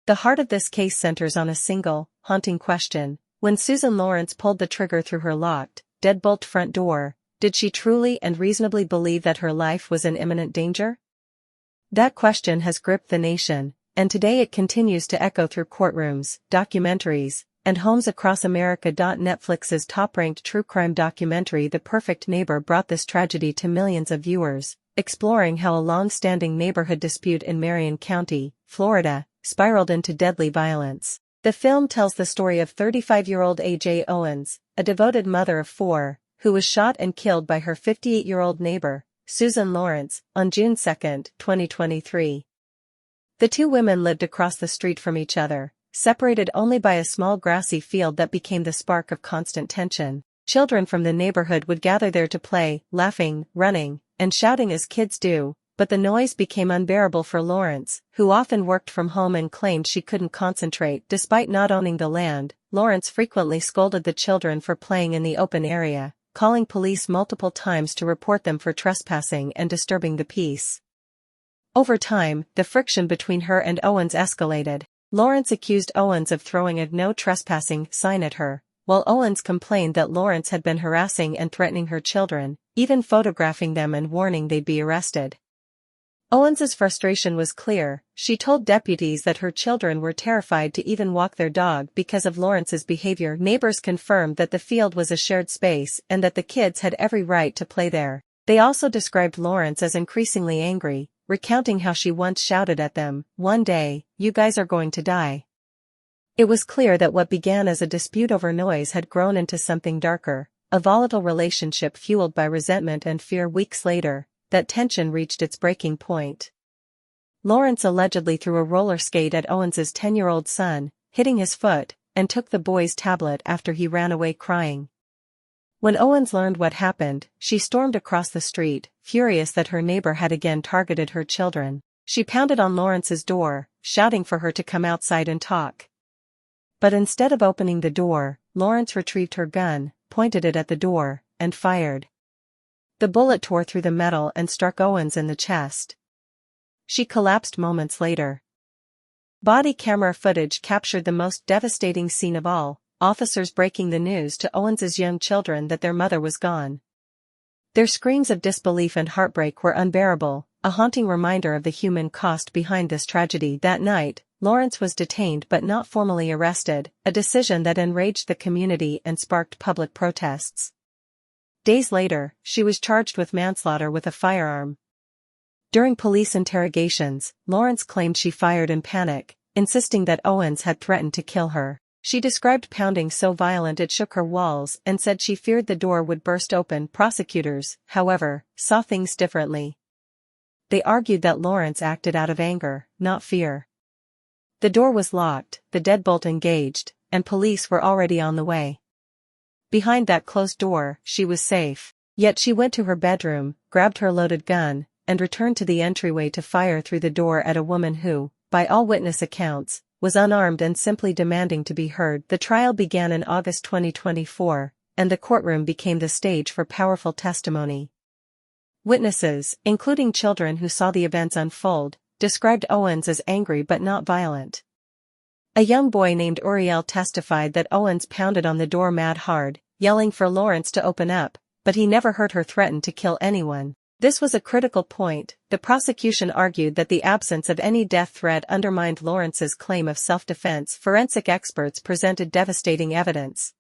The heart of this case centers on a single, haunting question. When Susan Lawrence pulled the trigger through her locked, deadbolt front door, did she truly and reasonably believe that her life was in imminent danger? That question has gripped the nation, and today it continues to echo through courtrooms, documentaries, and homes across America. Netflix's top-ranked true crime documentary The Perfect Neighbor brought this tragedy to millions of viewers, exploring how a long-standing neighborhood dispute in Marion County, Florida, spiraled into deadly violence. The film tells the story of 35-year-old A.J. Owens, a devoted mother of 4, who was shot and killed by her 58-year-old neighbor, Susan Lawrence, on June 2, 2023. The two women lived across the street from each other, separated only by a small grassy field that became the spark of constant tension. Children from the neighborhood would gather there to play, laughing, running, and shouting as kids do, but the noise became unbearable for Lawrence, who often worked from home and claimed she couldn't concentrate. Despite not owning the land, Lawrence frequently scolded the children for playing in the open area, calling police multiple times to report them for trespassing and disturbing the peace. Over time, the friction between her and Owens escalated. Lawrence accused Owens of throwing a "no trespassing" sign at her, while Owens complained that Lawrence had been harassing and threatening her children, even photographing them and warning they'd be arrested. Owens's frustration was clear. She told deputies that her children were terrified to even walk their dog because of Lawrence's behavior. Neighbors confirmed that the field was a shared space and that the kids had every right to play there. They also described Lawrence as increasingly angry, recounting how she once shouted at them, "One day, you guys are going to die." It was clear that what began as a dispute over noise had grown into something darker, a volatile relationship fueled by resentment and fear. Weeks later, that tension reached its breaking point. Lawrence allegedly threw a roller skate at Owens's 10-year-old son, hitting his foot, and took the boy's tablet after he ran away crying. When Owens learned what happened, she stormed across the street, furious that her neighbor had again targeted her children. She pounded on Lawrence's door, shouting for her to come outside and talk. But instead of opening the door, Lawrence retrieved her gun, pointed it at the door, and fired. The bullet tore through the metal and struck Owens in the chest. She collapsed moments later. Body camera footage captured the most devastating scene of all, officers breaking the news to Owens's young children that their mother was gone. Their screams of disbelief and heartbreak were unbearable, a haunting reminder of the human cost behind this tragedy. That night, Lawrence was detained but not formally arrested, a decision that enraged the community and sparked public protests. Days later, she was charged with manslaughter with a firearm. During police interrogations, Lawrence claimed she fired in panic, insisting that Owens had threatened to kill her. She described pounding so violent it shook her walls and said she feared the door would burst open. Prosecutors, however, saw things differently. They argued that Lawrence acted out of anger, not fear. The door was locked, the deadbolt engaged, and police were already on the way. Behind that closed door, she was safe. Yet she went to her bedroom, grabbed her loaded gun, and returned to the entryway to fire through the door at a woman who, by all witness accounts, was unarmed and simply demanding to be heard. The trial began in August 2024, and the courtroom became the stage for powerful testimony. Witnesses, including children who saw the events unfold, described Owens as angry but not violent. A young boy named Uriel testified that Owens pounded on the door mad hard, yelling for Lawrence to open up, but he never heard her threaten to kill anyone. This was a critical point. The prosecution argued that the absence of any death threat undermined Lawrence's claim of self-defense. Forensic experts presented devastating evidence.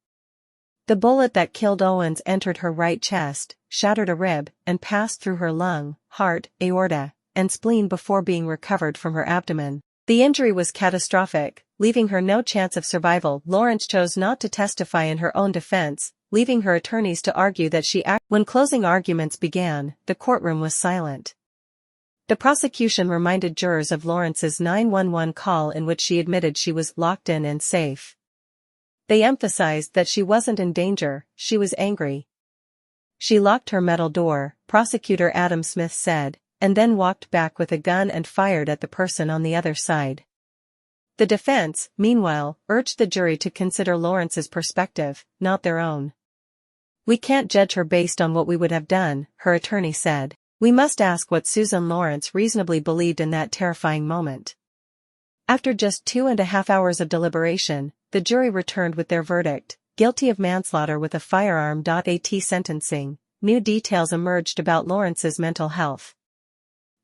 The bullet that killed Owens entered her right chest, shattered a rib, and passed through her lung, heart, aorta, and spleen before being recovered from her abdomen. The injury was catastrophic, leaving her no chance of survival. Lawrence chose not to testify in her own defense, leaving her attorneys to argue that she acted. When closing arguments began, the courtroom was silent. The prosecution reminded jurors of Lawrence's 911 call in which she admitted she was locked in and safe. They emphasized that she wasn't in danger, she was angry. She locked her metal door, prosecutor Adam Smith said, and then walked back with a gun and fired at the person on the other side. The defense, meanwhile, urged the jury to consider Lawrence's perspective, not their own. "We can't judge her based on what we would have done," her attorney said. "We must ask what Susan Lawrence reasonably believed in that terrifying moment." After just 2.5 hours of deliberation, the jury returned with their verdict, guilty of manslaughter with a firearm. At sentencing, new details emerged about Lawrence's mental health.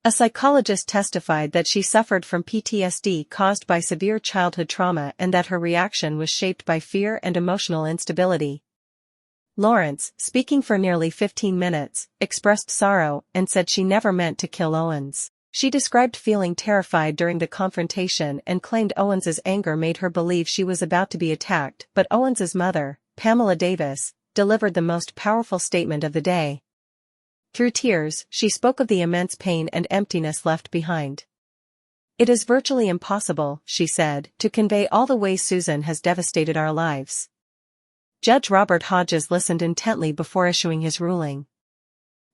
A psychologist testified that she suffered from PTSD caused by severe childhood trauma and that her reaction was shaped by fear and emotional instability. Lawrence, speaking for nearly 15 minutes, expressed sorrow and said she never meant to kill Owens. She described feeling terrified during the confrontation and claimed Owens's anger made her believe she was about to be attacked, but Owens's mother, Pamela Davis, delivered the most powerful statement of the day. Through tears, she spoke of the immense pain and emptiness left behind. "It is virtually impossible," she said, "to convey all the ways Susan has devastated our lives." Judge Robert Hodges listened intently before issuing his ruling.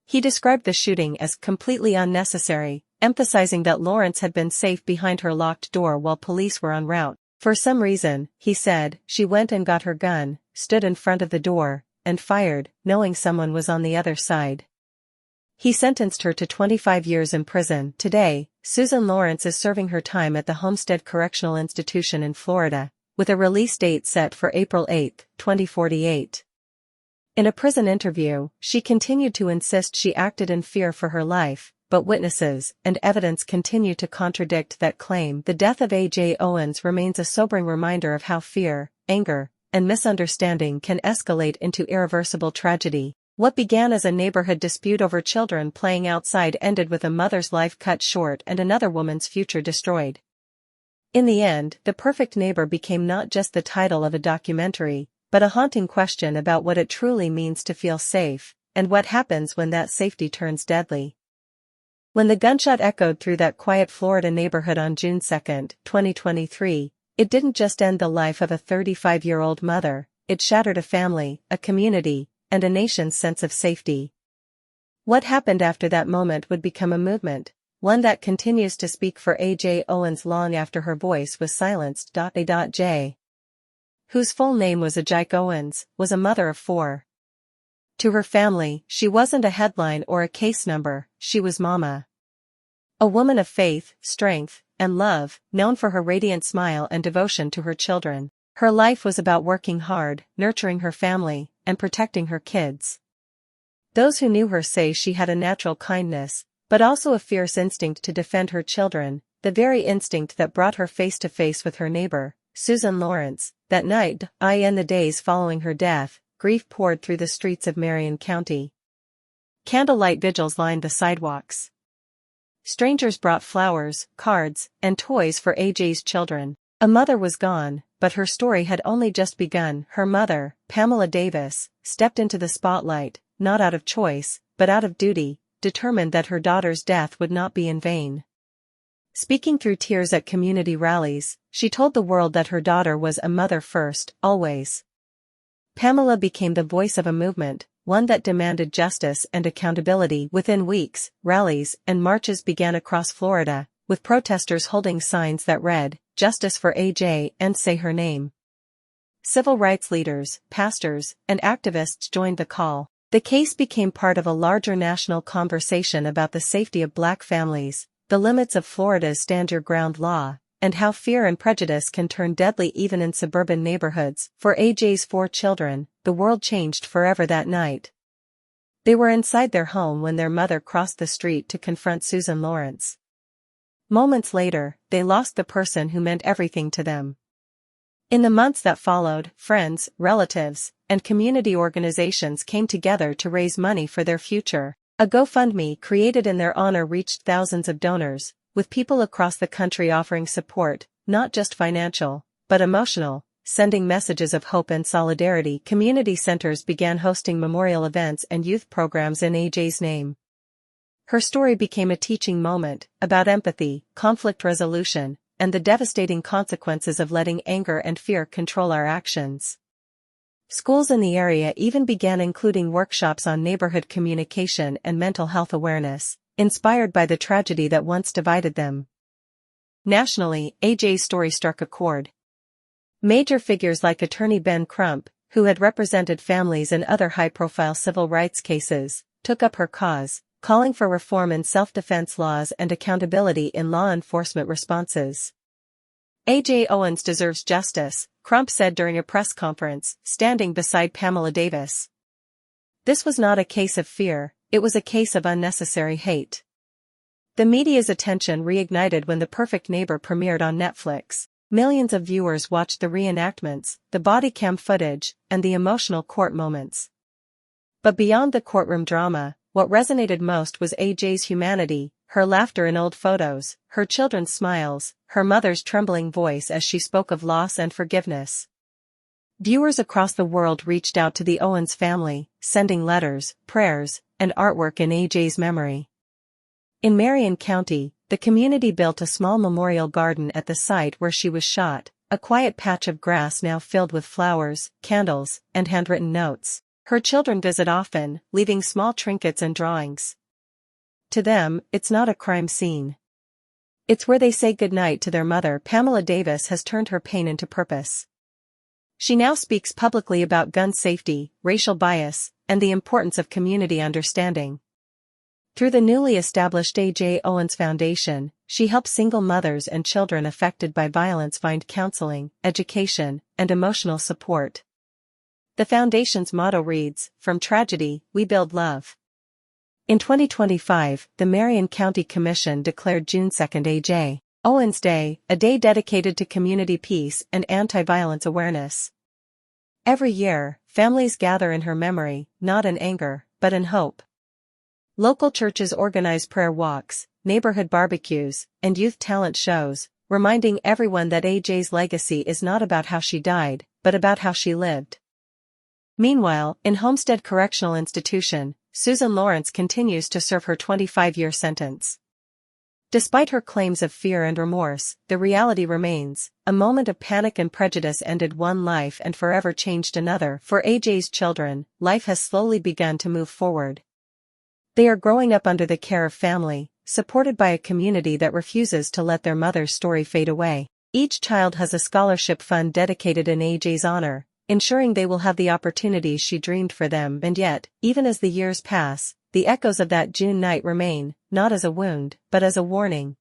He described the shooting as completely unnecessary, emphasizing that Lawrence had been safe behind her locked door while police were en route. For some reason, he said, she went and got her gun, stood in front of the door, and fired, knowing someone was on the other side. He sentenced her to 25 years in prison. Today, Susan Lawrence is serving her time at the Homestead Correctional Institution in Florida, with a release date set for April 8, 2048. In a prison interview, she continued to insist she acted in fear for her life, but witnesses and evidence continue to contradict that claim. The death of A.J. Owens remains a sobering reminder of how fear, anger, and misunderstanding can escalate into irreversible tragedy. What began as a neighborhood dispute over children playing outside ended with a mother's life cut short and another woman's future destroyed. In the end, The Perfect Neighbor became not just the title of a documentary, but a haunting question about what it truly means to feel safe, and what happens when that safety turns deadly. When the gunshot echoed through that quiet Florida neighborhood on June 2, 2023, it didn't just end the life of a 35-year-old mother, it shattered a family, a community, and a nation's sense of safety. What happened after that moment would become a movement, one that continues to speak for A.J. Owens long after her voice was silenced. A.J., whose full name was Ajike Owens, was a mother of 4. To her family, she wasn't a headline or a case number, she was Mama. A woman of faith, strength, and love, known for her radiant smile and devotion to her children. Her life was about working hard, nurturing her family, and protecting her kids. Those who knew her say she had a natural kindness, but also a fierce instinct to defend her children, the very instinct that brought her face to face with her neighbor, Susan Lawrence. That night, in the days following her death, grief poured through the streets of Marion County. Candlelight vigils lined the sidewalks. Strangers brought flowers, cards, and toys for A.J.'s children. A mother was gone, but her story had only just begun. Her mother, Pamela Davis, stepped into the spotlight, not out of choice, but out of duty, determined that her daughter's death would not be in vain. Speaking through tears at community rallies, she told the world that her daughter was a mother first, always. Pamela became the voice of a movement, one that demanded justice and accountability. Within weeks, rallies and marches began across Florida, with protesters holding signs that read, "Justice for A.J. and say her name." Civil rights leaders, pastors, and activists joined the call. The case became part of a larger national conversation about the safety of Black families, the limits of Florida's Stand Your Ground law, and how fear and prejudice can turn deadly even in suburban neighborhoods. For A.J.'s 4 children, the world changed forever that night. They were inside their home when their mother crossed the street to confront Susan Lawrence. Moments later, they lost the person who meant everything to them. In the months that followed, friends, relatives, and community organizations came together to raise money for their future. A GoFundMe created in their honor reached thousands of donors, with people across the country offering support, not just financial, but emotional, sending messages of hope and solidarity. Community centers began hosting memorial events and youth programs in A.J.'s name. Her story became a teaching moment, about empathy, conflict resolution, and the devastating consequences of letting anger and fear control our actions. Schools in the area even began including workshops on neighborhood communication and mental health awareness, inspired by the tragedy that once divided them. Nationally, A.J.'s story struck a chord. Major figures like attorney Ben Crump, who had represented families in other high-profile civil rights cases, took up her cause, calling for reform in self-defense laws and accountability in law enforcement responses. A.J. Owens deserves justice, Crump said during a press conference, standing beside Pamela Davis. This was not a case of fear, it was a case of unnecessary hate. The media's attention reignited when The Perfect Neighbor premiered on Netflix. Millions of viewers watched the reenactments, the body cam footage, and the emotional court moments. But beyond the courtroom drama, what resonated most was AJ's humanity, her laughter in old photos, her children's smiles, her mother's trembling voice as she spoke of loss and forgiveness. Viewers across the world reached out to the Owens family, sending letters, prayers, and artwork in AJ's memory. In Marion County, the community built a small memorial garden at the site where she was shot, a quiet patch of grass now filled with flowers, candles, and handwritten notes. Her children visit often, leaving small trinkets and drawings. To them, it's not a crime scene. It's where they say goodnight to their mother. Pamela Davis has turned her pain into purpose. She now speaks publicly about gun safety, racial bias, and the importance of community understanding. Through the newly established A.J. Owens Foundation, she helps single mothers and children affected by violence find counseling, education, and emotional support. The foundation's motto reads, "From tragedy, we build love." In 2025, the Marion County Commission declared June 2 A.J. Owens Day, a day dedicated to community peace and anti-violence awareness. Every year, families gather in her memory, not in anger, but in hope. Local churches organize prayer walks, neighborhood barbecues, and youth talent shows, reminding everyone that AJ's legacy is not about how she died, but about how she lived. Meanwhile, in Homestead Correctional Institution, Susan Lawrence continues to serve her 25-year sentence. Despite her claims of fear and remorse, the reality remains, a moment of panic and prejudice ended one life and forever changed another. For AJ's children, life has slowly begun to move forward. They are growing up under the care of family, supported by a community that refuses to let their mother's story fade away. Each child has a scholarship fund dedicated in AJ's honor, ensuring they will have the opportunities she dreamed for them. And yet, even as the years pass, the echoes of that June night remain, not as a wound, but as a warning.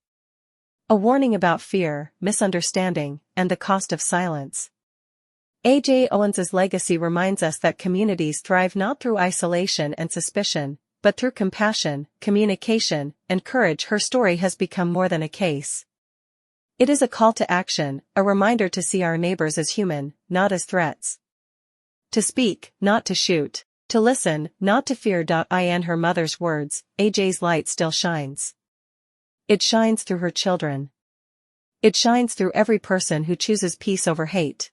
A warning about fear, misunderstanding, and the cost of silence. A.J. Owens's legacy reminds us that communities thrive not through isolation and suspicion, but through compassion, communication, and courage. Her story has become more than a case. It is a call to action, a reminder to see our neighbors as human, not as threats. To speak, not to shoot. To listen, not to fear. In her mother's words, AJ's light still shines. It shines through her children. It shines through every person who chooses peace over hate.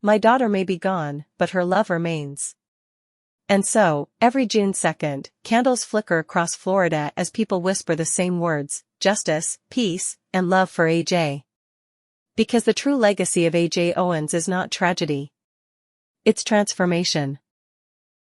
My daughter may be gone, but her love remains. And so, every June 2nd, candles flicker across Florida as people whisper the same words, justice, peace, and love for AJ. Because the true legacy of AJ Owens is not tragedy. It's transformation.